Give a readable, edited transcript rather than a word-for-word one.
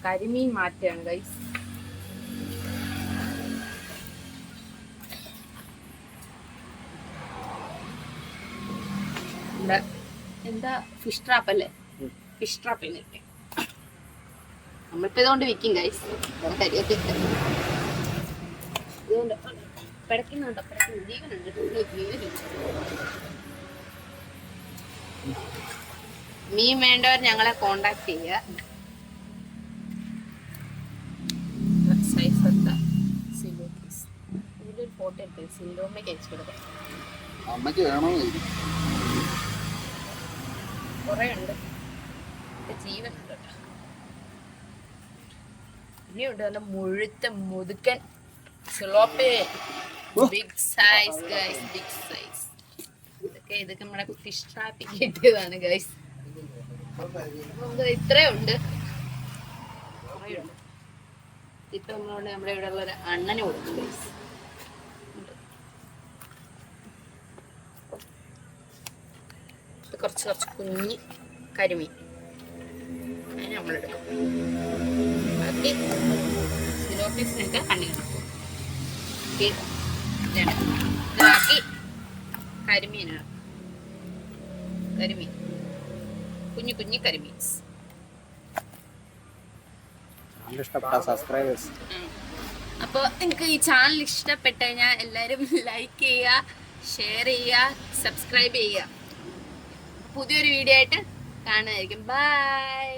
കരിമീൻ മാറ്റാണ് ഗൈസ്. എന്താ fish trap അല്ലേ? ഫിഷ് ട്രാപ്പ് നമ്മളിപ്പോ ഇതുകൊണ്ട് വിൽക്കും ഗൈസ്. കരിയൊക്കെ ഇതുകൊണ്ട് പിടയ്ക്കുന്നുണ്ടോ? ജീവനുണ്ട്. മീൻ വേണ്ടവർ ഞങ്ങളെ കോണ്ടാക്ട് ചെയ്യുക. ഫോട്ടോ എടുത്ത് സിന്ധുമ്മയ്ക്ക് അയച്ചു കൊടുക്കാം. കൊറേ ഉണ്ട്, ജീവനുണ്ട്. ഇനിയുണ്ട് നല്ല മുഴുത്ത മുതുക്കൻ സിലോപ്പി, big size guys, big size. ഇതൊക്കെ നമ്മുടെ ഫിഷ് ട്രാപ്പിൽ കിട്ടിയതാണ് ഗൈസ്. ഇത്രയും ഉണ്ട്. ഇപ്പൊ നമ്മളോട് നമ്മുടെ ഇവിടെ ഉള്ള ഒരു അണ്ണന് കൊടുക്കും ഗൈസ്. കുറച്ച് കുഞ്ഞ് കരിമീൻ അതിന് നമ്മളെടുക്കും. ബാക്കി സിലോപ്പീസിനൊക്കെ കണ്ണി കിടക്കും. ബാക്കി കരിമീനാണ്. കരിമീൻ, കുഞ്ഞു കുഞ്ഞു കരിമീൻസ്. അപ്പോൾ നിങ്ങൾക്ക് ഈ ചാനൽ ഇഷ്ടപ്പെട്ട് കഴിഞ്ഞാൽ എല്ലാവരും ലൈക്ക് ചെയ്യുക, ഷെയർ ചെയ്യുക, സബ്സ്ക്രൈബ് ചെയ്യുക. പുതിയൊരു വീഡിയോ ആയിട്ട് കാണുന്നതായിരിക്കും. ബൈ.